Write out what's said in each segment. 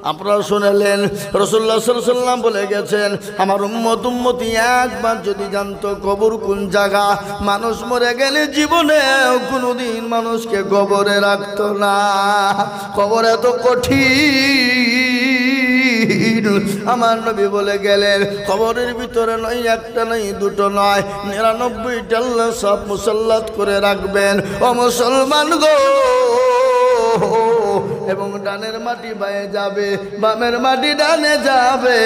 আপনারা শুনলেন রাসূলুল্লাহ সাল্লাল্লাহু আলাইহি ওয়াসাল্লাম বলে গেছেন, আমার উম্মতি একবার যদি জানতো কবর কোন জায়গা, মানুষ মরে গেলে জীবনে কোনোদিন মানুষকে কবরে রাখতো না। কবর এত কঠিন। আমার নবী বলে গেলেন, কবরের ভিতরে নয় একটা নয় দুটো নয়, 99টা আল্লাহ সব মুসাল্লাত করে রাখবেন। ও মুসলমান গো, এবং ডানের মাটি বায়ে যাবে, বামের মাটি ডানে যাবে।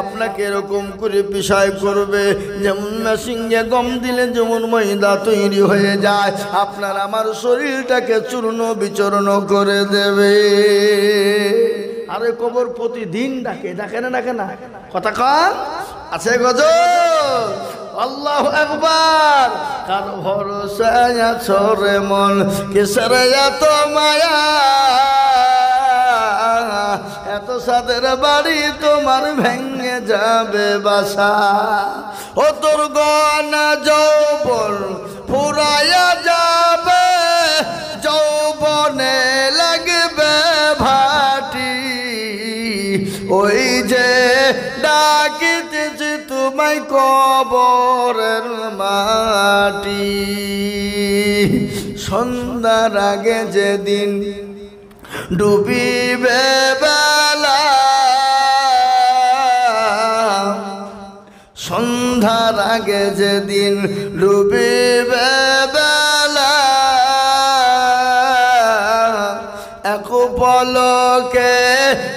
আপনাকে এরকম করে বিষয় করবে, যেমন মেশিনে গম দিলে যেমন ময়দা তৈরি হয়ে যায়, আপনার আমার শরীরটাকে চূর্ণ বিচূর্ণ করে দেবে। আরে কবর প্রতিদিন ডাকে, ডাকে না ডাকে না? কথা কন আছে গজল। আল্লাহু আকবার। কার ভরসায় আছো রে মন, কিসের এত মায়া, এত সাদের বাড়ি তোমার ভেঙে যাবে বাসা। ও তোর গনা যৌবন ফুরাইয়া যাবে, যৌবনে লাগবে ভাটি, ওই যে ডাকিতেছে তোমায় কবরের মাটি। সন্ধ্যার আগে যেদিন ডুবিবে বেলা, সন্ধ্যার আগে যেদিন ডুবিবে বেলা, এক পলকে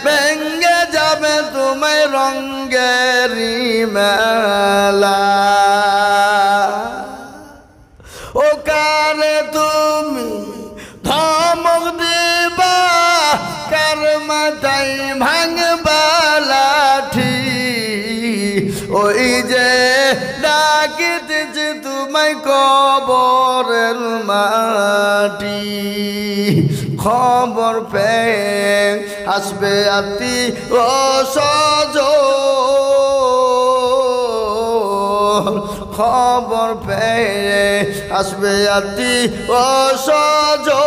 ভেঙে যাবে তোমায় রঙ্গেরি মেলা। ও কারে তুমি ধমক দিবা, কার মাথায় ভাঙবা লাঠি, ওই যে ডাকিতেছে তোমায় কবরের মাটি। খবর পেয়ে আসবে আতি ও সজন, খবর পেয়ে আসবে আতি ও সজন,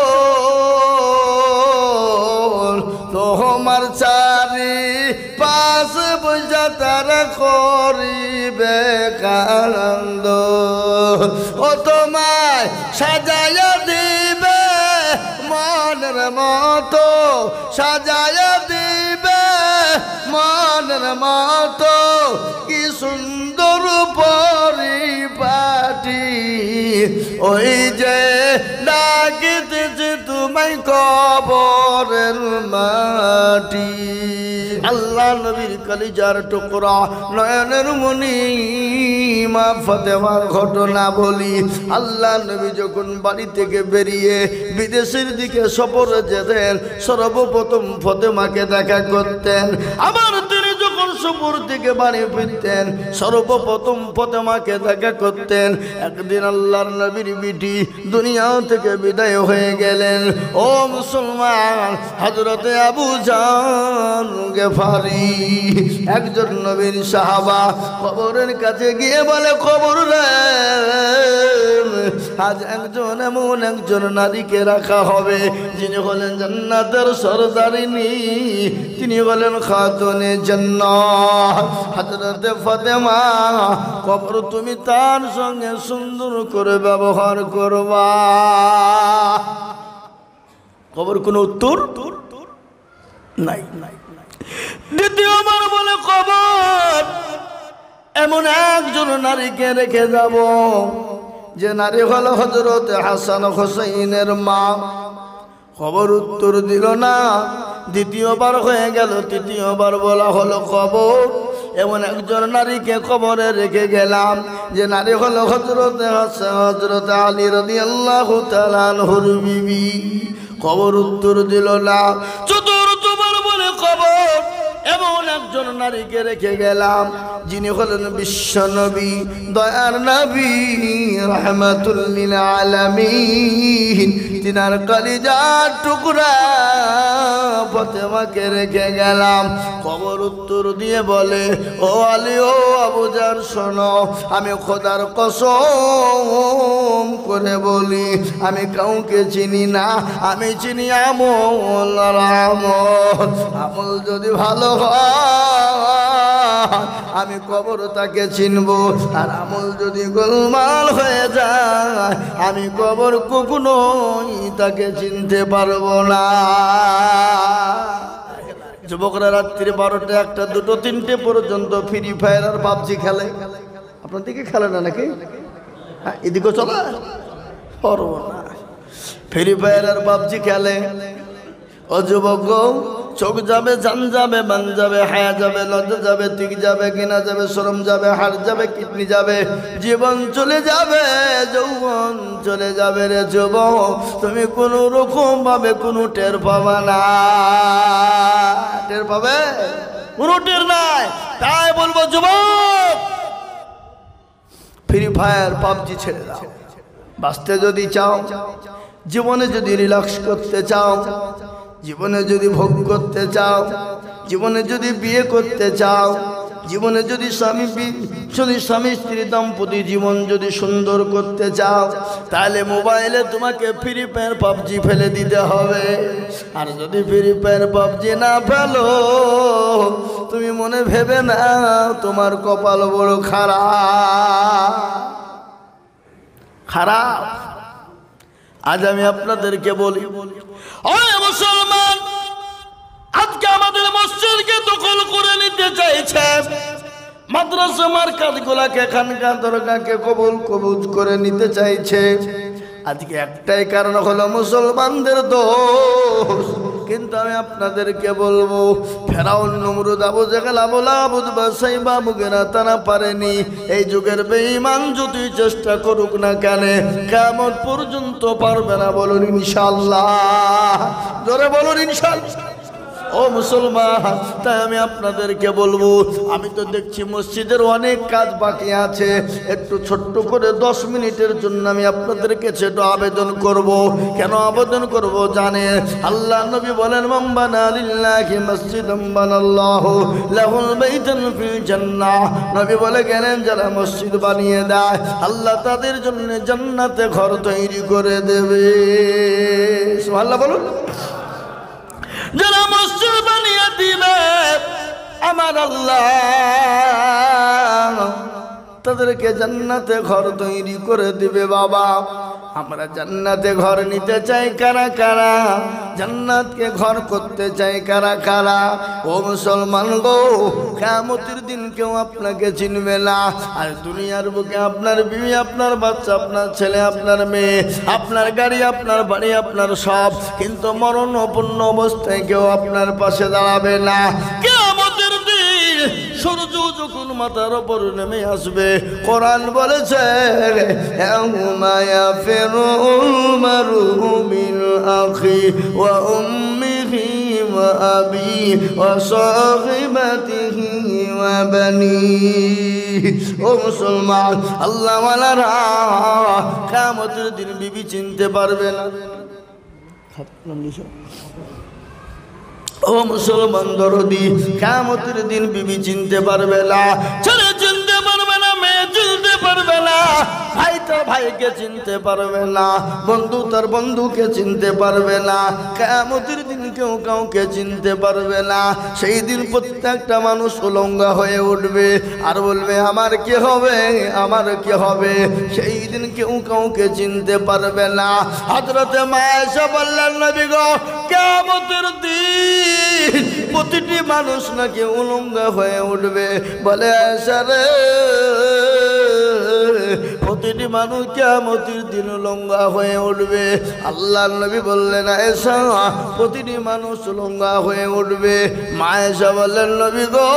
তোমার চারি পাশ বুঝা তারা করিবে কান্দ। ও তোমায় সাজাইয়া দিবে মনের মতো, সাজাইয়া দিবে মনের মতো, কি সুন্দর পরিপাটি, ওই যে ডাকিতেছে তোমায় কবরের মাটি। আল্লাহ নবীর কলিজার টুকরা নয়নের মণি মা ফাতেমার ঘটনা বলি। আল্লাহ নবী যখন বাড়ি থেকে বেরিয়ে বিদেশের দিকে সফরে যেতেন, সর্বপ্রথম ফাতেমাকে দেখা করতেন। আবার তিনি যখন সফর থেকে বাড়ি ফিরতেন, সর্বপ্রথম ফাতেমাকে দেখা করতেন। একদিন আল্লাহর নবীর বিটি দুনিয়া থেকে বিদায় হয়ে গেলেন। ও মুসলমান, হযরতে আবু জান গেফারি একজন নবীর সাহাবা কবরের কাছে গিয়ে বলে, কবর রে, আজ একজন এমন একজন নারীকে রাখা হবে যিনি হলেন জান্নাতের সরদারিনী, তিনি হলেন খাতুনে জান্নাত, হযরতে ফাতেমা। কবর তুমি তার সঙ্গে সুন্দর করে ব্যবহার করবা। কবর কোনো উত্তর নাই। দ্বিতীয়বার বলে, কবর এমন একজন নারীকে রেখে যাব যে নারী হলো হযরতে হাসান হোসেনের মা। খবর উত্তর দিল না। দ্বিতীয়বার হয়ে গেল, তৃতীয়বার বলা হলো, কবর এমন একজন নারীকে কবরে রেখে গেলাম যে নারী হলো হযরতে হাসান, হযরতে আলী রাদিয়াল্লাহু তাআলা আনহুর বিবি। খবর উত্তর দিল না। চতুর্থবার বলে, কবর এমন একজন নারীকে রেখে গেলাম যিনি হলেন বিশ্বনবী দয়ার নবী রাহমাতুল লিল আলামিন তিনার কলিজার টুকরা ফাতেমাকে রেখে গেলাম কবর উত্তর দিয়ে বলে ও আলী ও আবু জার শোনো আমি খোদার কসম করে বলি আমি কাউকে চিনি না আমি চিনি আমল আমল যদি ভালো হয় আমি কবর তাকে চিনবো আর আমল যদি গোলমাল হয়ে যায় আমি কবর কখনোই তাকে চিনতে পারবো না। যুবকরা রাত্রি 12টা 1টা 2টো 3টে পর্যন্ত ফ্রি ফায়ার আর পাবজি খেলে। আপনার দিকে খেলে না নাকি? হ্যাঁ, এদিকেও চলে পারবো না। ফ্রি ফায়ার আর পাবজি খেলে। ও যুবক চোখ যাবে জান যাবে মান যাবে হায়া যাবে লজ্জা যাবে তিক যাবে কিনা যাবে শরম যাবে হাড় যাবে কিডনি যাবে জীবন চলে যাবে যৌবন চলে যাবে রে যুবক তুমি কোনো রকম ভাবে কোনো টের পাবা না। টের পাবে? কোনো টের নাই। তাই বলবো যুবক ফ্রি ফায়ার পাবজি ছেড়ে দাও। বাঁচতে যদি চাও, জীবনে যদি রিল্যাক্স করতে চাও, জীবনে যদি ভোগ করতে চাও, জীবনে যদি বিয়ে করতে চাও, জীবনে যদি স্বামী স্ত্রী দাম্পত্য জীবন যদি সুন্দর করতে চাও তাহলে মোবাইলে তোমাকে ফ্রি ফায়ার পাবজি ফেলে দিতে হবে। আর যদি ফ্রি ফায়ার পাবজি না ফেলো তুমি মনে ভেবে না তোমার কপাল বড় খারাপ খারাপ। আজ আমি আপনাদেরকে বলি ও মুসলমান, আজকে আমাদের মসজিদকে দখল করে নিতে চাইছে, মাদ্রাসা মার্কাতগুলোকে খানকা দরগাকে কবুল করে নিতে চাইছে। আজকে একটাই কারণ হলো মুসলমানদের দোষ। কিন্তু আমি আপনাদেরকে বলবো ফেরাউন নমরুদ আবু জেহেল আবু লাহাব উতবা সাইবা মুগীরা তারা পারেনি। এই যুগের বেঈমান যতই চেষ্টা করুক না কেন কিয়ামত পর্যন্ত পারবে না। বলুন ইনশাআল্লাহ, জোরে বলুন ইনশাআল্লাহ। ও মুসলমান, তাই আমি আপনাদেরকে বলবো আমি তো দেখছি মসজিদের অনেক কাজ বাকি আছে, একটু ছোট্ট করে 10 মিনিটের জন্য আমি আপনাদেরকে ছোট আবেদন করব। কেন আবেদন করব জানে? আল্লাহ নবী বলেন মান বানা লিল্লাহি মসজিদান বানাল্লাহু লাহুল বাইতান ফিল জান্নাহ। নবী বলে গেলেন যারা মসজিদ বানিয়ে দেয় আল্লাহ তাদের জন্য জান্নাতে ঘর তৈরি করে দেবে। সুবহানাল্লাহ বলুন। যারা মসজিদ বানিয়ে দিবে আমার আল্লাহ তাদেরকে জান্নাতে ঘর তৈরি করে দিবে। বাবা আমরা জান্নাতে ঘর নিতে চাই কারা কারা? জান্নাতকে ঘর করতে চাই কারা কারা? ও মুসলমান গো, কিয়ামতের দিন কেউ আপনাকে চিনবে না। আর দুনিয়ার বুকে আপনার বিবি, আপনার বাচ্চা, আপনার ছেলে, আপনার মেয়ে, আপনার গাড়ি, আপনার বাড়ি, আপনার সব, কিন্তু মরণাপন্ন অবস্থায় কেউ আপনার পাশে দাঁড়াবে না। কিয়ামতের দিন সূর্য যখন মাথার উপর নেমে আসবে, কোরআন বলেছে ইয়াউমা ইয়াফিরুল মারউ মিন আখি ওয়া উম্মিহি ওয়া আবি ওয়া সাহিবাতিহি ওয়া বানিহি। ও মুসলমান, আল্লাহ ওয়ালারা কিয়ামতের দিন বিবি চিনতে পারবে না। ও মুসলমান দরদি, কিয়ামতের দিন বিবি চিনতে পারবে না, ছেলে চিনতে পারবে না, মেয়ে চিনতে পারবে না, ভাই তার ভাইকে চিনতে পারবে না, বন্ধু তার বন্ধুকে চিনতে পারবে না। কিয়ামতের দিন কেউ কাউকে চিনতে পারবে না। সেই দিন প্রত্যেকটা মানুষ উলঙ্গা হয়ে উঠবে আর বলবে আমার কি হবে, আমার কি হবে। সেই দিন কেউ কাউকে চিনতে পারবে না। হযরতে মা আয়েশা বললেন নবী গো, কিয়ামতের দিন প্রতিটি মানুষ নাকি উলঙ্গা হয়ে উঠবে। বলে আয়েশা রে, প্রতিটি মানুষ কিয়ামতের দিন উলঙ্গা হয়ে উঠবে। আল্লাহর নবী বললেন আয়েশা প্রতিটি মানুষ উলঙ্গা হয়ে উঠবে। মা আয়েশা বললেন নবী গো,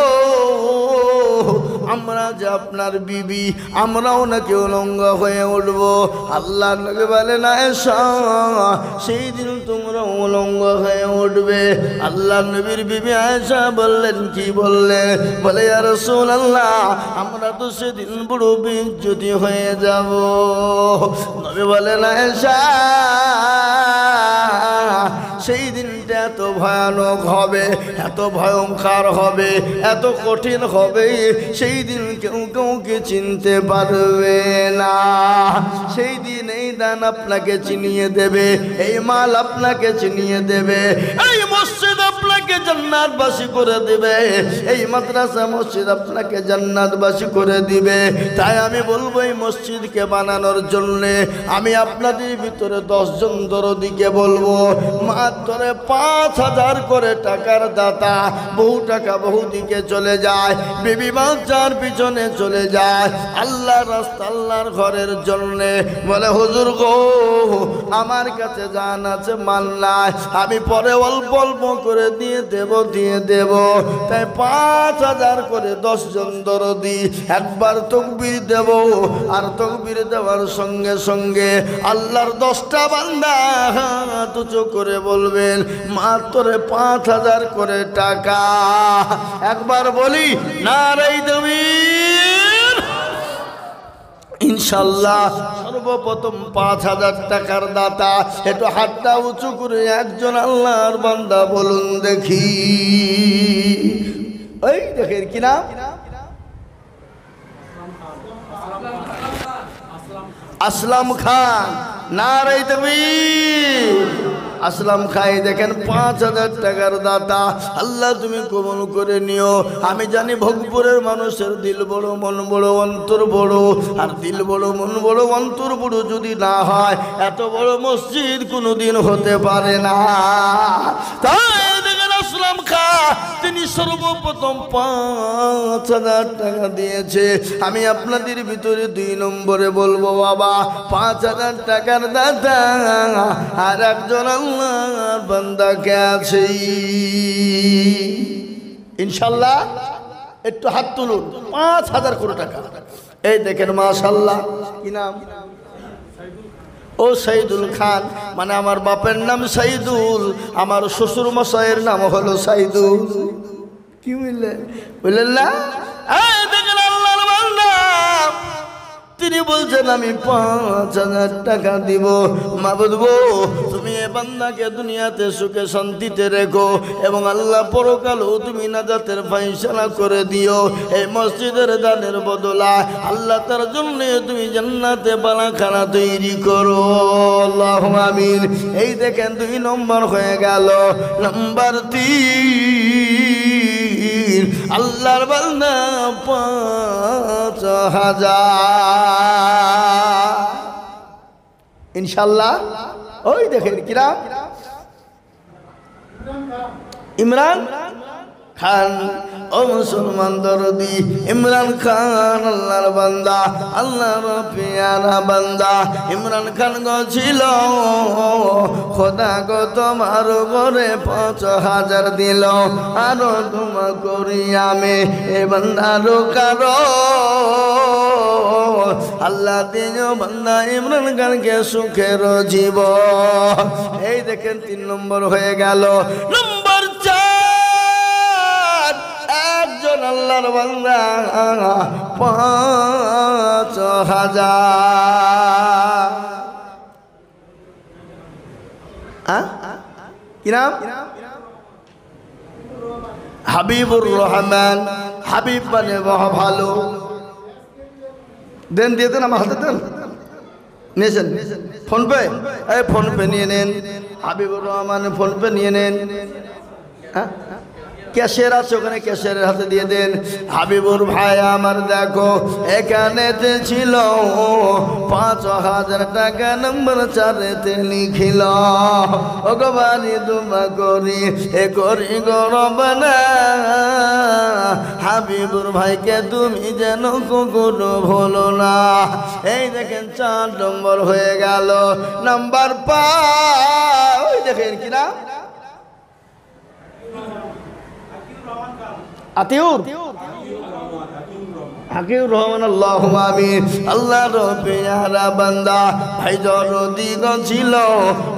আমরা যে আপনার বিবি আমরাও নাকি উলঙ্গ হয়ে উঠবো। আল্লাহ নবী বলেন আয়েশা সেই দিন তোমরা উলঙ্গ হয়ে উঠবে। আল্লাহ নবীর বিবি আয়েশা বললেন কি বললে? বলে ইয়া রাসূলুল্লাহ আমরা তো সেদিন বড় বেইজ্জতি হয়ে যাব। নবী বলেন আয়েশা সেই দিনটা এত ভয়ানক হবে, এত ভয়ঙ্কর হবে, এত কঠিন হবে, সেই দিন কেউ কাউকে চিনতে পারবে না। সেই দিন এই দান আপনাকে চিনিয়ে দেবে, এই মাল আপনাকে চিনিয়ে দেবে, এই মসজিদ আপনাকে জান্নাতবাসী করে দিবে, এই মাদ্রাসা মসজিদ আপনাকে জান্নাতবাসী করে দিবে। তাই আমি বলবো এই মসজিদকে বানানোর জন্য আমি আপনাদের ভিতরে 10 জন দরদিকে বলবো মাত্র 5,000 করে টাকার দাতা। বহু টাকা বহু দিকে চলে যায়, বিবি বাচ্চার পিছনে চলে যায় আল্লাহর রাস্তা আল্লাহর ঘরের জন্যে। বলে হুজুর গো আমার কাছে জান আছে মাল নাই, আমি পরে অল্প অল্প করে দিয়ে দেব। তাই 5,000 করে 10 জন দরদি একবার তাকবীর দেব, আর তাকবীর দেওয়ার সঙ্গে সঙ্গে আল্লাহর 10টা বান্দা হাত উঁচু করে বলবেন মাত্র 5,000 করে টাকা। একবার বলি নারায়ে তাকবীর। ইনশাআল্লাহ সর্বপ্রথম 5,000 টাকার দাতা একটু হাতটা উঁচু করে একজন আল্লাহর বান্দা বলুন দেখি। ওই দেখেন কি নাম? আসলাম খান। নারায়ে তাকবীর। আসলাম খাই দেখেন 5,000 টাকার দাতা। আল্লাহ তুমি কবুল করে নিও। আমি জানি ভোগপুরের মানুষের দিল বড় মন বড় অন্তর বড়, আর দিল বড় মন বড় অন্তর বড় যদি না হয় এত বড় মসজিদ কোনোদিন হতে পারে না। তাই দেখেন আসলাম খা তিনি সর্বপ্রথম 5,000 টাকা দিয়েছে। আমি আপনাদের ভিতরে 2 নম্বরে বলবো বাবা 5,000 টাকার দাতা আর একজন আল্লাহর বান্দাকে আছে ইনশাআল্লাহ। একটু হাত তুলুন 5,000 কোটি টাকা। এই দেখেন মাশাআল্লাহ। কি নাম? ও সাইদুল খান, মানে আমার বাপের নাম সাইদুল, আমার শ্বশুর মশাইয়ের নাম হলো সাইদুল। কি বুঝলেন না? এই দেখেন আল্লাহর বান্দা তিনি বলছেন আমি 5,000 টাকা দিব। মাবুদ গো তুমি এ বান্দাকে দুনিয়াতে সুখে শান্তিতে রেখো এবং আল্লাহ পরকালেও তুমি নাজাতের ফায়সালা করে দিও। এই মসজিদের দানের বদলা আল্লাহ তার জন্য তুমি জান্নাতে বালাখানা তৈরি করো। আল্লাহুম্মা আমিন। এই দেখেন 2 নম্বর হয়ে গেল। নাম্বার 3 আল্লাহর বান্দা 5,000 ইনশাআল্লাহ। ওই দেখেন কিরাম ইমরান খান। ও মুসলমান দরদি ইমরান খান আল্লাহর বান্দা, আল্লাহর পেয়ারা বান্দা। ইমরান খান ছিল খোদা গো তোমার ঘরে 5,000 দিল, আরো তোমা করি আমি এ বান্দারও কারো আল্লাহ দিন বান্দা ইমরান খানকে সুখের জীবন। এই দেখেন 3 নম্বর হয়ে গেল। নম্বর 4 একজন আল্লাহর বান্দা 5,000। কি নাম? হাবিবুর রহমান। হাবিব মানে ভালো। দেন দিয়ে দেন, আমার হাতে দেন। নিয়েছেন ফোনপে? এই ফোনপে নিয়ে নেন। হাবিবুর রহমান ফোনপে নিয়ে নেন। হ্যাঁ ক্যাশিয়ার আছে ওখানে, ক্যাশিয়ারের হাতে দিয়ে দেন। হাবিবুর ভাই আমার দেখো এখানেতে ছিল 5,000 টাকা নম্বর 4 লিখিল। ও গো বাড়ি দুমা করি এ করি গরবানা, হাবিবুর ভাইকে তুমি যেন কখনো ভুলো না। এই দেখেন 4 নম্বর হয়ে গেল। নাম্বার 5 ওই দেখেন কিনা আতিউর। হাকিউর রহমান আল্লাহুম্মা আমিন। আল্লাহর পেয়ারা বান্দা ভাইজান দিগ ছিল,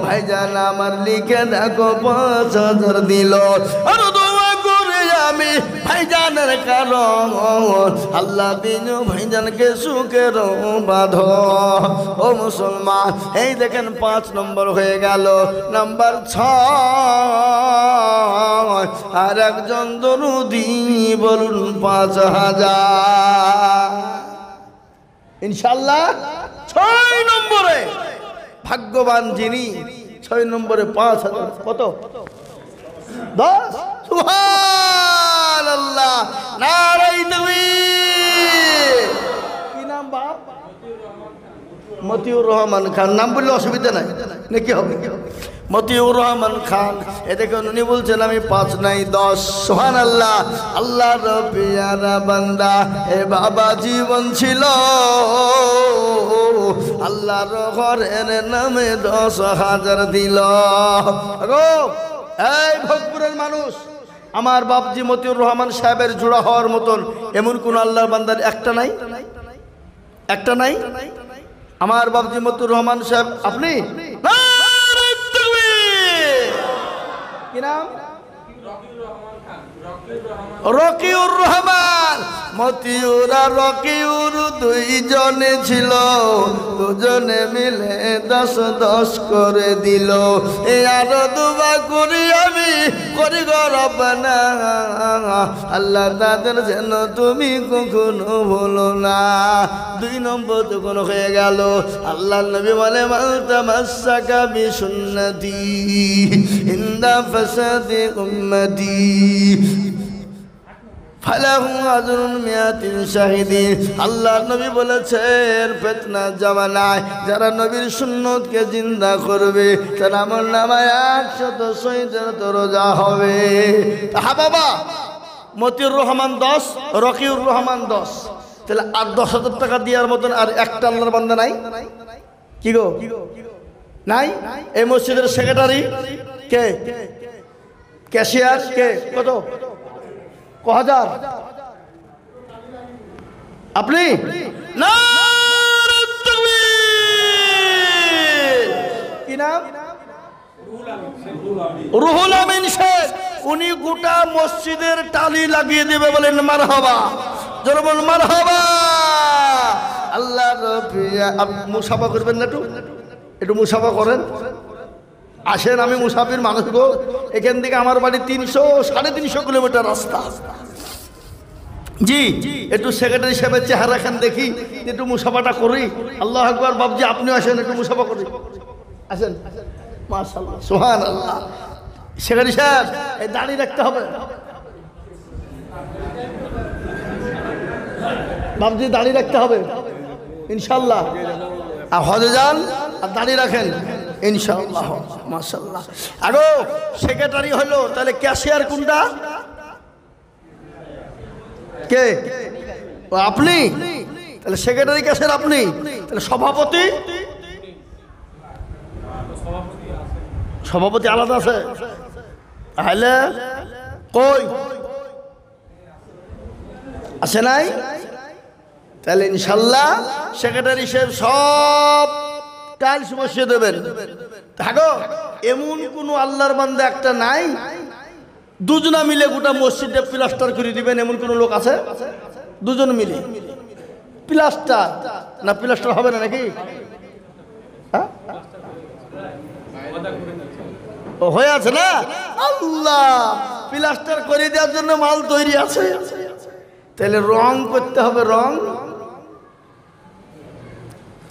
ভাইজান আমার লিখে দেখো 5000 দিল। আর দোয়া করে আমি ভাইজানের কারণ আল্লাহ দিন ভাইজানকে সুখের বাঁধো। ও মুসলমান, এই দেখেন 5 নম্বর হয়ে গেল। নাম্বার 6, আর একজন দরুদি বলুন 5000 ইনশাআল্লাহ। 6 নম্বরে ভাগ্যবান যিনি, 6 নম্বরে 5000 কত 10। সুবহানাল্লাহ, নারায়ে তাকবীর। কি নাম বাপ? মতিউর রহমান খান। নাম বললে অসুবিধা নাই নাকি? হবে মতিউর রহমান খান। এ দেখুন উনি বলছেন আমি 5 নাই 10। সুবহানাল্লাহ। আল্লাহর পেয়ারা বান্দা এ বাবা জীবন ছিল, আল্লাহর ঘরের নামে 10,000 দিল। এই ভোগপুরের মানুষ, আমার বাপজি মতিউর রহমান সাহেবের জোড়া হওয়ার মতন এমন কোন আল্লাহর বান্দার একটা নাই, একটা নাই। আমার বাপজি মতিউর রহমান সাহেব, আপনি কি নাম? রকিউর রহমান। মতিউর আর রকিউর 2 জনে ছিল, দুজনে মিলে 10 করে দিল। এই আরো দুবা করি আমি করি গো রব্বানা, আল্লাহ তাদের যেন তুমি কখনো ভুলো না। 2 নম্বর তখন হয়ে গেল। আল্লাহ নবী বলে মান তামাসসাকা বিসুন্নতি ইনদা ফাসাদি উম্মতি ফালাহু আজরুন মিয়াতিন শাহিদিন। আল্লাহ নবী বলেছেন ফিতনা জামানায় যারা নবীর সুন্নতকে জিন্দা করবে তারা আমার নামায় 100 শহীদের দরজা হবে। হ্যাঁ বাবা, মতিউর রহমান 10, রকিউর রহমান 10, তাহলে আর 10,000 টাকা দেওয়ার মতন আর একটা আল্লাহর বান্দা নাই? কি গো নাই? এই মসজিদের সেক্রেটারি কে? ক্যাশিয়ার কে? কত হাজার? আপনি কি নাম? রুহুল আমিন শেখ। উনি গোটা মসজিদের টালি লাগিয়ে দেবে, বলেন মারহাবা, জোরে বলেন মারহাবা। আল্লাহ মুসাফা করবেন না? একটু মুসাফা করেন। আসেন, আমি মুসাফির মানুষ গো। এখান থেকে আমার বাড়ি 300-350 কিলোমিটার রাস্তা। জি, একটু সেক্রেটারি সাহেবের চেহারা খান দেখি, একটু মুসাফাটা করি। আল্লাহ আকবার। বাবজি আপনিও আসেন, একটু মুসাফা করি। আসেন। মাশাআল্লাহ, সুবহানাল্লাহ। সেক্রেটারি সাহেব, এই দাড়ি রাখতে হবে বাবজি, দাড়ি রাখতে হবে ইনশাআল্লাহ। আর হজে যান আর দাড়ি রাখেন ইনশাআল্লাহ। মাশাআল্লাহ। আগো সেক্রেটারি হলো, তাহলে ক্যাশিয়ার কোনটা? কে? আপনি? তাহলে সেক্রেটারি ক্যাশিয়ার আপনি, তাহলে সভাপতি? সভাপতি আলাদা আছে? তাহলে কই আছে? নাই? তাহলে ইনশাআল্লাহ সেক্রেটারি সাহেব সব টাইলস বসিয়ে দেবেন। থাকো, এমন কোন আল্লাহর বান্দা একটা নাই 2 জনা মিলে গোটা মসজিদে প্লাস্টার করে দিবেন, এমন কোন লোক আছে? 2 জন মিলে প্লাস্টার? না প্লাস্টার হবে না নাকি? হ্যাঁ, ও হয়ে আছে না? আল্লাহ প্লাস্টার করে দেওয়ার জন্য মাল তৈরি আছে। তাহলে রং করতে হবে।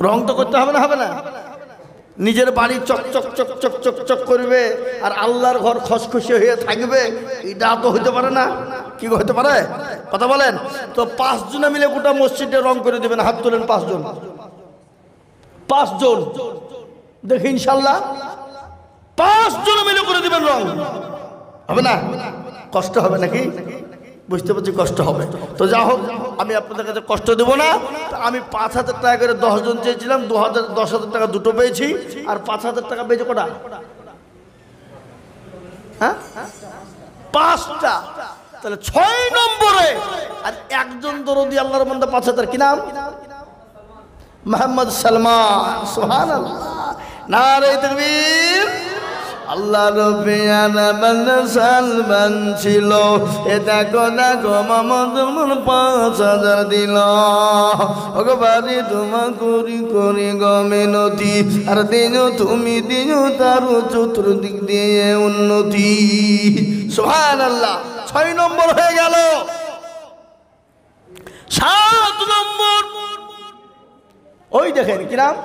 রং তো করতে হবে না? হবে না? নিজের বাড়ি চকচক চকচক চকচক করবে আর আল্লাহর ঘর খসখসে হয়ে থাকবে, এটা তো হইতে পারে না। কি হইতে পারে? কথা বলেন তো। 5 জনে মিলে গোটা মসজিদে রং করে দিবেন। হাত তোলেন। 5 জন, 5 জন দেখি ইনশাআল্লাহ। 5 জন মিলে করে দিবেন রং। হবে না? কষ্ট হবে নাকি? বুঝতে পারছি কষ্ট হবে। তো যা হোক, আমি আপনাদের কাছে কষ্ট দেব না। আমি 5,000 টাকা করে 10 জন চেয়েছিলাম, 10,000 টাকা দুটো পেয়েছি। আর 5,000 টাকা পেয়েছে কটা? হ্যাঁ, 5টা। তাহলে 6 নম্বরে আর একজন দরদি আল্লাহর বান্দা 5000 কি নাম মোহাম্মদ সালমান সুবহানাল্লাহ নারে তাকবীর আল্লাহ রব্বিয়ানা বান্দা সালমান ছিল এ দেখো দেখো মোহাম্মদ 5000 দিল ওগো বাড়ি তোমা করি করি গো মিনতি আর দিনো তুমি দিনো তার চতুর্দিক দিয়ে উন্নতি সুবহানাল্লাহ 6 নম্বর হয়ে গেল 7 নম্বর ওই দেখেন কি নাম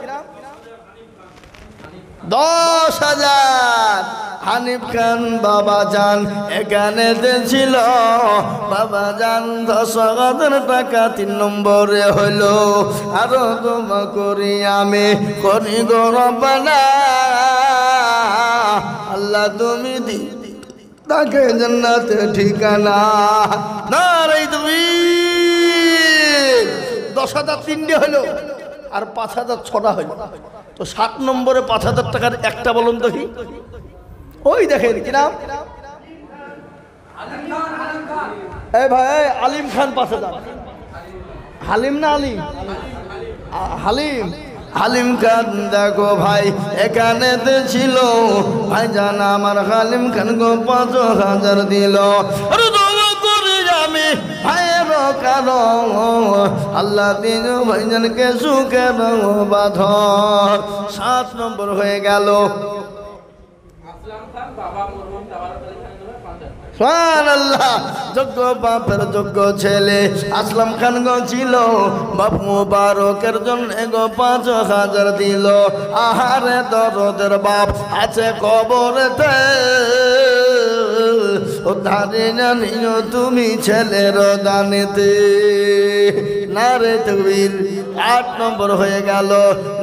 10,000 হানিফ খান বাবা জান এখানে ছিল বাবা জান 10,000 টাকা 3 নম্বরে হলো আরো তোমা করি আমি করি গো রব্বানা আল্লাহ তুমি দি তাকে জান্নাতে ঠিকানা নারে তাকবীর 10,000 তিনটে হলো আর 5,000 6টা হলো তো 7 নম্বরে 5,000 টাকার একটা বলুন তো কি ওই দেখেন কি নাম এই ভাই আলিম খান 5,000 হালিম না আলিম হালিম হালিম খান দেখো ভাই এখানে ছিল ভাই জান আমার হালিম খান গো 5,000 দিল আমি ভাইয়ের কারণ আল্লাহ দিন ভাইজানকে সুখের বাঁধন 7 নম্বর হয়ে গেল সুবহানাল্লাহ যোগ্য বাপের যোগ্য ছেলে আসলাম খান গো ছিল বাপ মুবারকের জন্য গো 5,000 দিল আহারে দরদের বাপ আছে কবরেতে ও ধারে জানিও তুমি ছেলের দানেতে নারে তাকবীর 8 নম্বর হয়ে গেল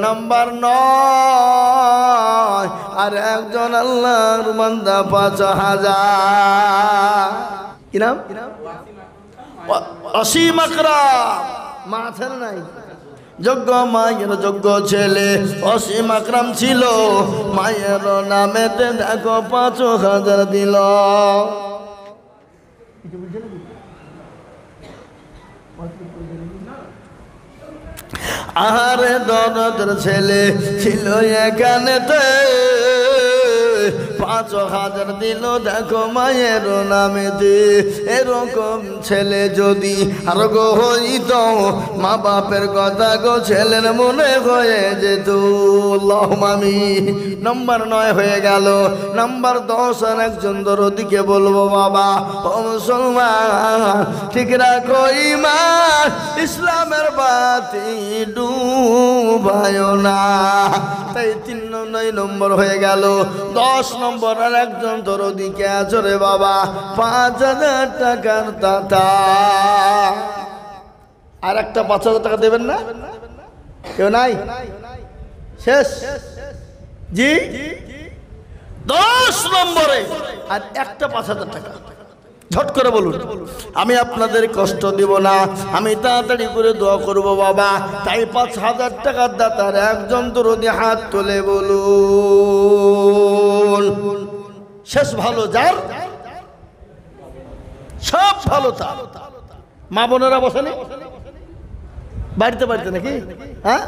নাম্বার 9 আর একজন আল্লাহর বান্দা 5,000 কি নাম অসীম আকরাম মাথার নাই যোগ্য মায়ের যোগ্য ছেলে অসীম আকরাম ছিল মায়ের নামেতে দেখো 5,000 দিল আহারে দরদের ছেলে ছিল এখানেতে 5,000 দিল দেখো মায়ের নামেতে এরকম ছেলে যদি আর গো হইত মা বাপের কথা গো ছেলের মনে হয়ে যেত আল্লাহুম্মা আমিন নাম্বার 9 হয়ে গেল নাম্বার 10 আর একজন দরদিকে বলবো বাবা ও মুসলমান ঠিক রাখো ঈমান ইসলামের বাতি ডুবায়ো না তাই 9 নম্বর হয়ে গেল 10 নম্বর আর একজন দরদিকে আছরে বাবা 5,000 টাকার দাতা আর একটা 5,000 টাকা দেবেন না কেউ নাই শেষ জি 10 নম্বরে আর একটা 5,000 টাকা ঝট করে বলুন আমি আপনাদের কষ্ট দিব না আমি তাড়াতাড়ি করে দোয়া করব বাবা তাই 5,000 টাকার দাতার একজন দরদি হাত তুলে বলুন শেষ ভালো যার সব ভালো তার মা বোনেরা বসেনি বাড়িতে বাড়িতে নাকি হ্যাঁ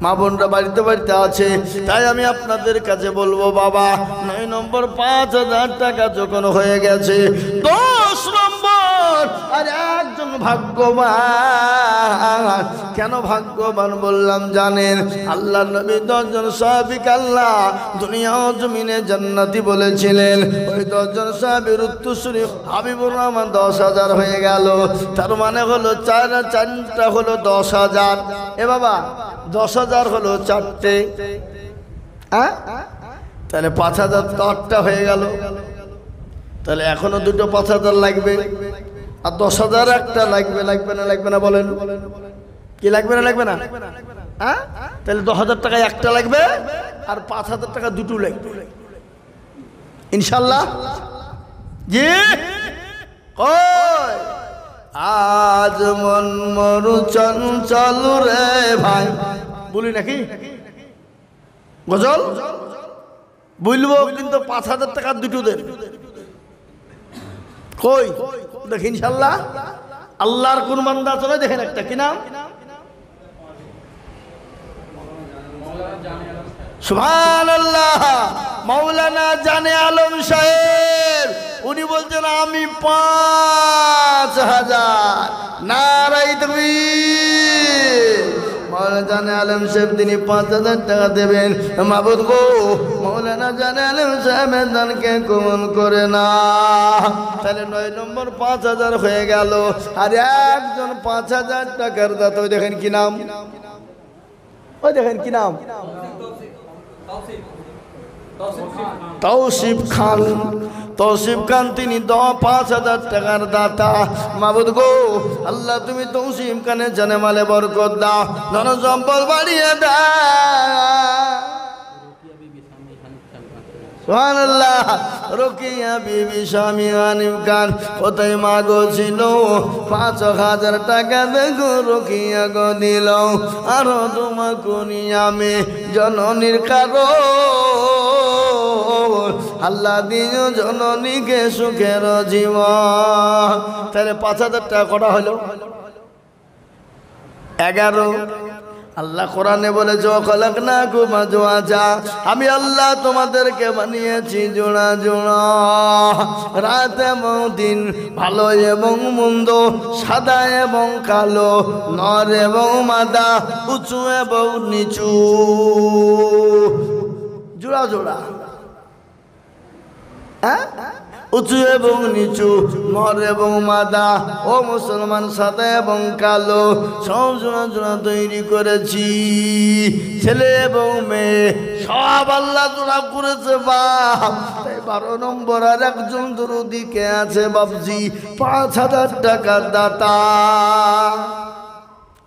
মা বোনরা বাড়িতে বাড়িতে আছে তাই আমি আপনাদের কাছে বলবো বাবা 9 নম্বর 5,000 টাকা যখন হয়ে গেছে 10 নম্বর আর একজন ভাগ্যবান কেন ভাগ্যবান বললাম জানেন আল্লাহর নবী 10 জন সাহাবীকে আল্লাহ দুনিয়া ও জমিনে জান্নাতি বলেছিলেন ওই 10 জন সাহাবীর উত্তরসূরি হাবিবুর রহমান 10,000 হয়ে গেল তার মানে হলো 4টা হলো 10,000 এ বাবা 10,000 হলো 4টে হ্যাঁ তাহলে 5,000 তো 8টা হয়ে গেল তাহলে এখনো দুটো 5,000 লাগবে আর 10,000 একটা লাগবে না বলেন কি লাগবে না হ্যাঁ তাহলে 10,000 টাকায় একটা লাগবে আর 5,000 টাকা দুটো লাগবে ইনশাআল্লাহ জি কই আজ মন মরু চঞ্চল রে ভাই বলি নাকি গজল বলবো কিন্তু 5,000 টাকা দুটো দেন কই দেখি ইনশাআল্লাহ আল্লাহর কোন বান্দা আছে না দেখেন একটা কি নাম সুবহানাল্লাহ মাওলানা জানে আলম সাহেব উনি বলছেন আমি 5000 নারায়ে তাকবীর মাওলানা জানে আলম সাহেব তিনি 5000 টাকা দেবেন মাবুদ গো মাওলানা জানে আলম সাহেবের দানকে কবুল করে না তাহলে 9 নম্বর 5000 হয়ে গেল আর একজন 5000 টাকার দাতা ওই দেখেন কি নাম ওই দেখেন কি নাম তৌসিফ খান তৌসিফ খান তিনি 5000 টাকার দাতা মাবুদ গো আল্লাহ তুমি তৌসিফ খানের জানে মালে বরকত দাও ধন সম্পদ বাড়িয়ে দাও সুবহানাল্লাহ রোকিয়া বিবি স্বামী হানিফ খান কোথায় মাগো ছিল 5000 টাকা দেখো রোকিয়া গো দিল আরো তোমাকে নিয়ে আমি জননীর কারণ আল্লাহ দিও জননীকে সুখের জীবন তাহলে 5000 টাকা কটা হলো 11 আল্লাহ কোরআনে বলে যো খলাকনাকুম আজওয়াজা আমি আল্লাহ তোমাদেরকে বানিয়েছি জোড়া জোড়া রাত এবং দিন ভালো এবং মন্দ সাদা এবং কালো নর এবং মাদা উঁচু এবং নিচু জোড়া জোড়া হ্যাঁ উঁচু এবং নিচু নর এবং মাদা ও মুসলমান সাদা এবং কালো সব জোড়া জোড়া তৈরি করেছি ছেলে এবং মেয়ে সব আল্লাহ জোড়া করেছে বাপ তাই 12 নম্বর আর একজন দরদিকে আছে বাবজি 5000 টাকার দাতা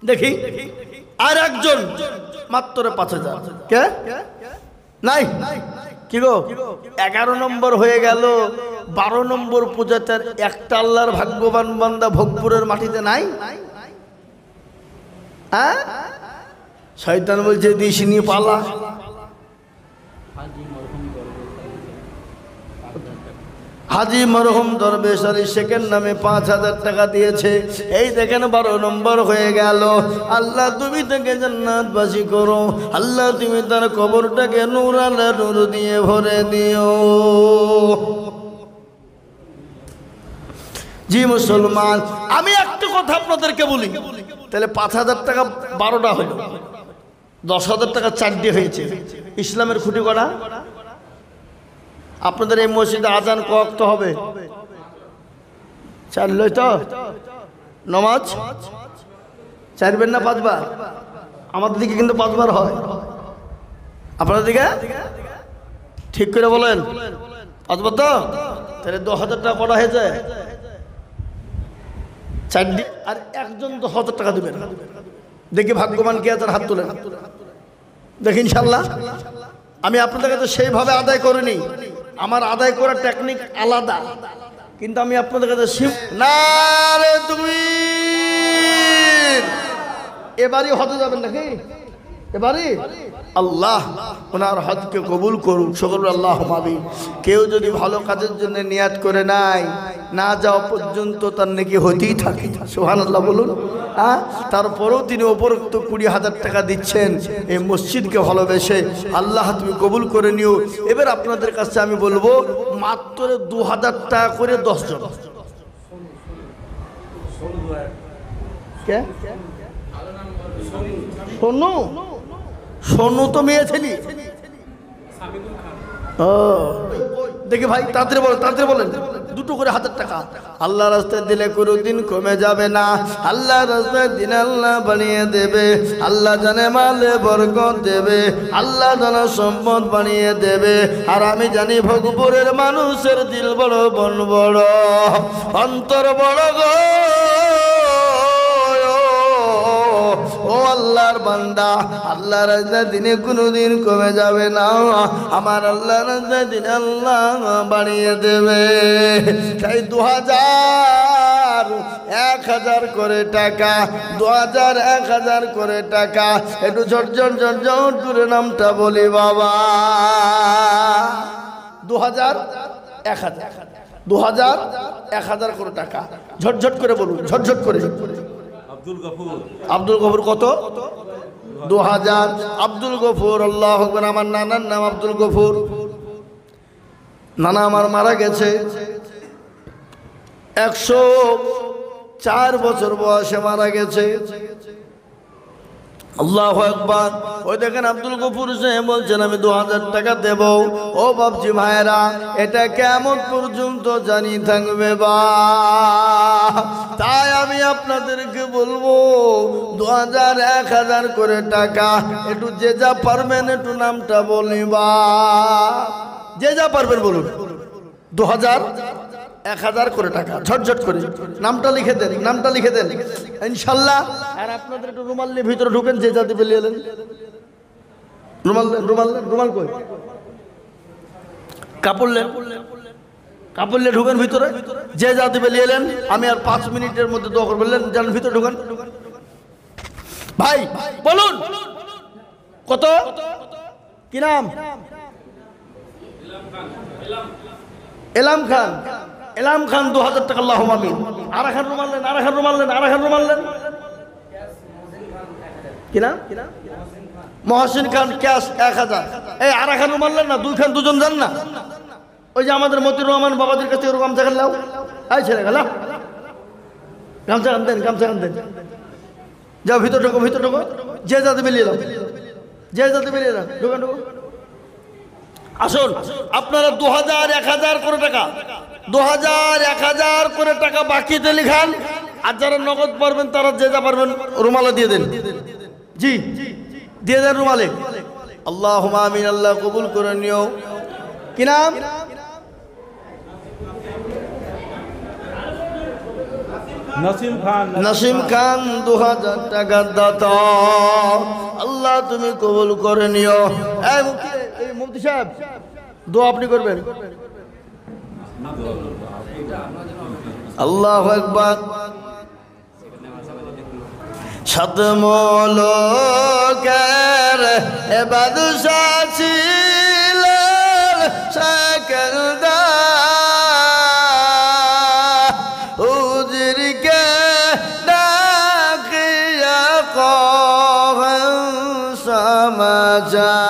দেখি আর একজন মাত্র 5000 কে নাই কি গো 11 নম্বর হয়ে গেল 12 নম্বর পূজাটার একটা আল্লাহর ভাগ্যবান বান্দা ভোগপুরের মাটিতে নাই হ্যাঁ শয়তান বলছে দিস নিয়ে পালা হাজি মরহুম দরবেশ আলী শেখের নামে 5000 টাকা দিয়েছে এই দেখেন 12 নম্বর হয়ে গেল আল্লাহ তুমি তাকে জান্নাতবাসী করো আল্লাহ তুমি তার কবরটাকে নূর আলা নূর দিয়ে ভরে দিও জি মুসলমান আমি একটা কথা আপনাদেরকে বলি তাহলে 5000 টাকা 12টা হলো 10000 টাকা 4টি হয়েছে ইসলামের খুঁটি করা আপনাদের এই মসজিদে আজান কত হবে 4 লই তো নামাজ 4 বার না 5 বার আমাদের দিকে কিন্তু 5 বার হয় আপনাদের দিকে ঠিক করে বলেন 5 বার তো তাহলে 2000 টাকা করা হয়েছে 4টি আর একজন 10000 টাকা দিবেন দেখি ভাগ্যবান কে আছে হাত তুলেন দেখি ইনশাআল্লাহ আমি আপনাদের কাছে সেইভাবে আদায় করিনি আমার আদায় করার টেকনিক আলাদা কিন্তু আমি আপনাদের কাছে নারে তুমি এবারই হজে যাবেন নাকি এবারই আল্লাহ ওনার হজকে কবুল করুন সকল আল্লাহ আমিন কেউ যদি ভালো কাজের জন্য নিয়াত করে নাই না যাওয়া পর্যন্ত তার নাকি হতেই থাকে সুবহানাল্লাহ বলুন হ্যাঁ তারপরেও তিনি উপরোক্ত 20,000 টাকা দিচ্ছেন এই মসজিদকে ভালোবেসে আল্লাহ তুমি কবুল করে নিও এবার আপনাদের কাছে আমি বলবো মাত্র 2000 টাকা করে 10 জন কে সোনু সোনু তো মেয়ে ছেলে দেখি ভাই তাড়াতাড়ি বলেন দুটো করে 1000 টাকা আল্লাহ রাস্তায় দিলে কোনোদিন কমে যাবে না আল্লাহ রাস্তায় দিন আল্লাহ বানিয়ে দেবে আল্লাহ জানে মালে বরকত দেবে আল্লাহ জানে সম্পদ বানিয়ে দেবে আর আমি জানি ভোগপুরের মানুষের দিল বড় মন বড় অন্তর বড় গো ও আল্লাহর বান্দা আল্লাহর রাস্তায় দিনে কোনোদিন কমে যাবে না আমার আল্লাহর রাস্তায় দিনে আল্লাহ বাড়িয়ে দেবে তাই 2000 1000 করে টাকা 2000 1000 করে টাকা একটু ঝরঝর করে নামটা বলি বাবা 2000 1000 2000 1000 করে টাকা। ঝটঝট করে বলুন, ঝটঝট করে। আব্দুল গফুর কত? 2000। আব্দুল গফুর, আল্লাহু আকবার। আমার নানার নাম আব্দুল গফুর। নানা আমার মারা গেছে 104 বছর বয়সে মারা গেছে। আল্লাহু আকবার। ওই দেখেন আব্দুল গফুর সাহেব বলছেন আমি 2000 টাকা দেব। ও বাপজি ভাইরা, এটা কেমন পর্যন্ত জানি থাকবে বা, তাই আমি আপনাদেরকে বলবো 2000 1000 করে টাকা, একটু যে যা পারবেন একটু নামটা বলিবা, যে যা পারবেন বলুন। 2000 1000 করে টাকা, ঝটঝট করে নামটা লিখে দেন, নামটা লিখে দেন ইনশাল্লাহ। আর আপনাদের একটু রুমাল নিয়ে ভিতরে ঢুকেন, যে জাতি পেলে এলেন। রুমাল দেন, রুমাল দেন, রুমাল কই? কাপড় নেন, কাপড় নিয়ে ঢুকেন ভিতরে, যে জাতি পেলে এলেন। আমি আর 5 মিনিটের মধ্যে দোয়া করে বললেন, যান ভিতরে ঢুকেন। ভাই বলুন কত? কি নাম? এলাম খান। এলাম খান 2000 টাকা। আল্লাহুম্মা আমিন। আরাখান রুমাল নেন, আরাখান রুমাল নেন, আরাখান রুমাল নেন। কি নাম? মহসিন খান, ক্যাশ 1000। এই আরাখান রুমাল নেন না, 2 খান, দুজন যান না। ওই যে আমাদের মতিউর রহমান বাবাদের কাছে ওরকম গামছা খান লাও। এই ছেলে গেল গামছা খান দেন, গামছা খান দেন। যাও ভিতর ঢোকো, ভিতর ঢোকো। যে যাতে বেরিয়ে দাও, যে যাতে বেরিয়ে দাও। ঢোকান, ঢোকো। আসুন আপনারা 2000 1000 করে টাকা, 2000 1000 করে টাকা বাকিতে লিখান। আর যারা নগদ পারবেন তারা যে যা পারবেন রুমালে দিয়ে দেন। জি দিয়ে দেন রুমালে। আল্লাহুম্মা আমিন। আল্লাহ কবুল করে নিও। কি নাম? নাসিম খান। নাসিম খান 2000 টাকা দাতা। আল্লাহ তুমি কবুল করে নিও। এই মুফতি সাহেব দোয়া আপনি করবেন। আল্লাহু আকবার। সাত মুলুকের বাদশা ছিলেন সেকেলদার, হুজুরকে ডাকিয়া কহেন সমাচার।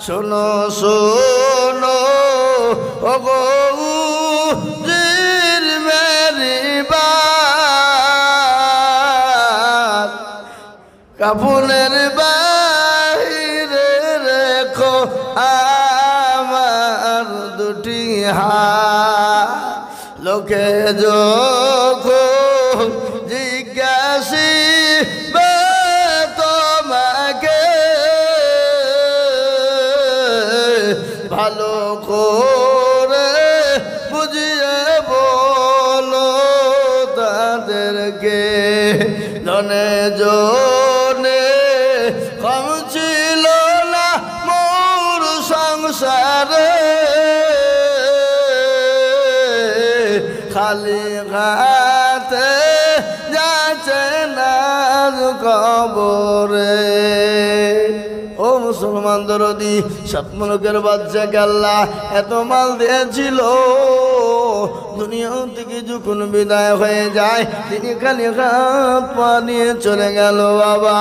শোনো শোনো ওগো হুজুর মেরি বাত, কাফনের বাহিরে রেখো আমার দুটি হাত। লোকে যখন জিজ্ঞাসিবে তোমাকে, ভালো করে বুঝিয়ে বলো তাদেরকে। জনে জনে কম ছিল না মোর সংসারে, খালি হাতে যাচ্ছে না কবরে। ও মুসলমান দরদি, 7 মুলুকের বাদশাকে আল্লাহ এত মাল দিয়েছিল, দুনিয়া থেকে যখন বিদায় হয়ে যায় তিনি খালি হাত পা নিয়ে চলে গেল বাবা।